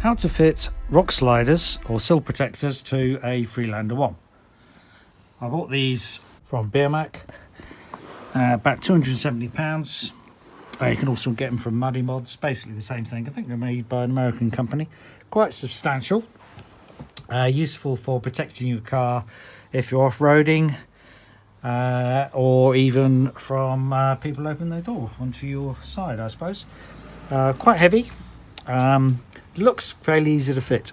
How to fit rock sliders or sill protectors to a Freelander 1. I bought these from Bearmach, about £270. You can also get them from MuddyMods, basically the same thing. I think they're made by an American company. Quite substantial, useful for protecting your car if you're off-roading, or even from people opening their door onto your side, I suppose. Quite heavy. Looks fairly easy to fit,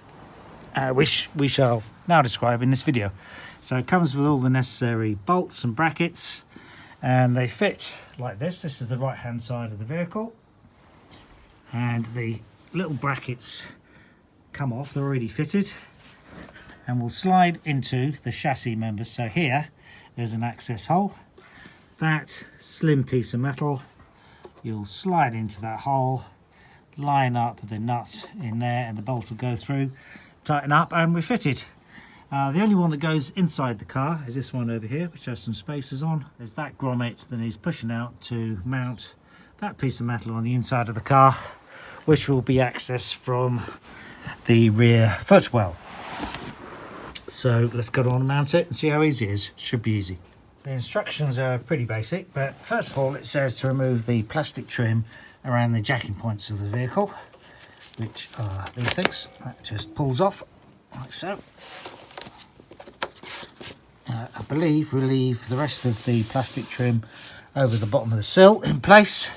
which we shall now describe in this video. So it comes with all the necessary bolts and brackets, and they fit like this. This is the right hand side of the vehicle, and the little brackets come off. They're already fitted and will slide into the chassis members. So here there's an access hole. That slim piece of metal, you'll slide into that hole, line up the nut in there, and the bolt will go through, tighten up, and we're fitted. The only one that goes inside the car is this one over here, which has some spacers on. There's that grommet that needs pushing out to mount that piece of metal on the inside of the car, which will be accessed from the rear footwell. So let's go on and mount it and see how easy it is. Should be easy. The instructions are pretty basic, but first of all it says to remove the plastic trim around the jacking points of the vehicle, which are these things. That just pulls off like so. I believe we leave the rest of the plastic trim over the bottom of the sill in place.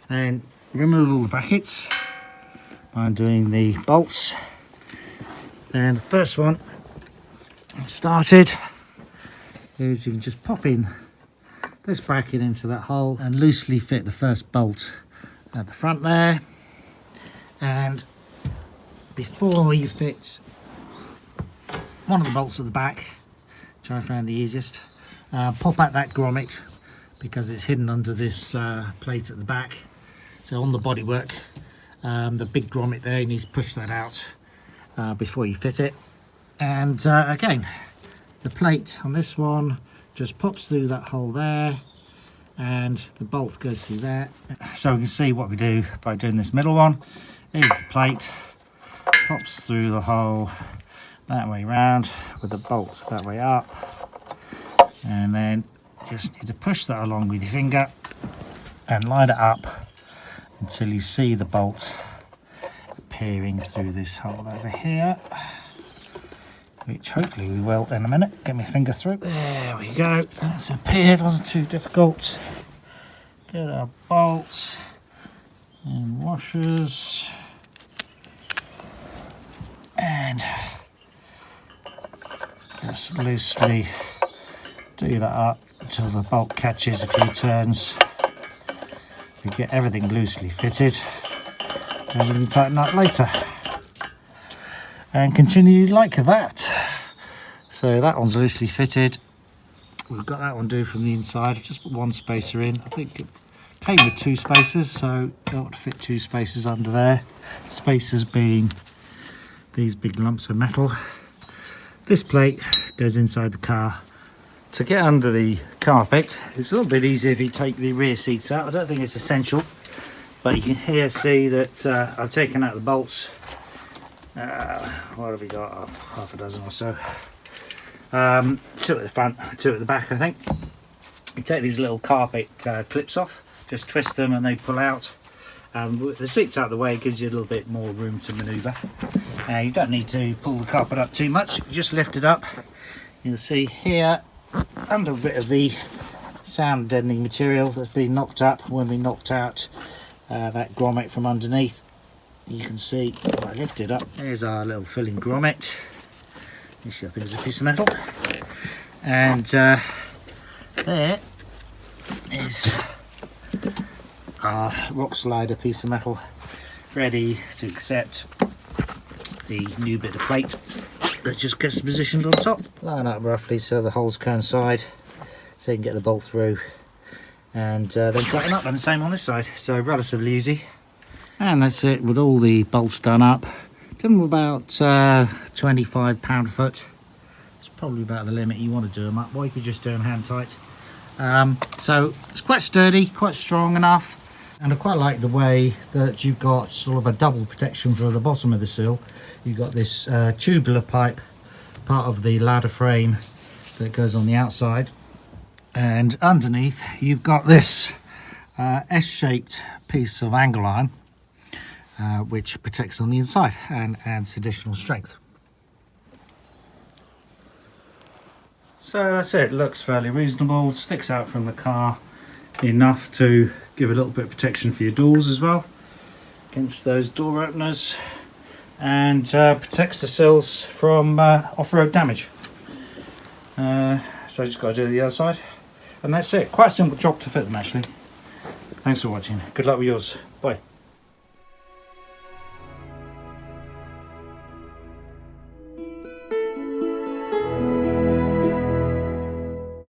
Then remove all the brackets by undoing the bolts. Then the first one I've started is you can just pop in this bracket into that hole and loosely fit the first bolt at the front there. And before you fit one of the bolts at the back, which I found the easiest, pop out that grommet because it's hidden under this plate at the back. So on the bodywork, the big grommet there, you need to push that out before you fit it. And again, the plate on this one just pops through that hole there, and the bolt goes through there. So we can see what we do by doing this middle one. Here's the plate, pops through the hole that way round with the bolts that way up, and then just need to push that along with your finger and line it up until you see the bolt appearing through this hole over here, which hopefully we will in a minute. Get my finger through. There we go. That's appeared. Wasn't too difficult. Get our bolts and washers, and just loosely do that up until the bolt catches a few turns. We get everything loosely fitted, and we can tighten up later and continue like that. So that one's loosely fitted. We've got that one due from the inside. I've just put one spacer in. I think it came with two spacers, so I want to fit two spacers under there. Spacers being these big lumps of metal. This plate goes inside the car. To get under the carpet, it's a little bit easier if you take the rear seats out. I don't think it's essential, but you can here see that I've taken out the bolts. What have we got? Half a dozen or so. Two at the front, two at the back, I think. You take these little carpet clips off, just twist them and they pull out. With the seats out of the way, it gives you a little bit more room to manoeuvre. You don't need to pull the carpet up too much, you just lift it up. You'll see here, under a bit of the sound deadening material that's been knocked up when we knocked out that grommet from underneath. You can see if I lift it up, there's our little filling grommet. This up is a piece of metal, and there is our rock slider piece of metal ready to accept the new bit of plate that just gets positioned on top. Line up roughly so the holes coincide, so you can get the bolt through, and then tighten up, and the same on this side. So relatively easy. And that's it, with all the bolts done up. Done with about £25 a foot. It's probably about the limit you want to do them up, or you could just do them hand tight. So it's quite sturdy, quite strong enough. And I quite like the way that you've got sort of a double protection for the bottom of the sill. You've got this tubular pipe, part of the ladder frame that goes on the outside, and underneath you've got this S-shaped piece of angle iron, which protects on the inside and adds additional strength. So that's it. Looks fairly reasonable, sticks out from the car enough to give a little bit of protection for your doors as well against those door openers, and protects the sills from off-road damage. So just got to do the other side, and that's it. Quite a simple job to fit them actually. Thanks for watching. Good luck with yours. Bye.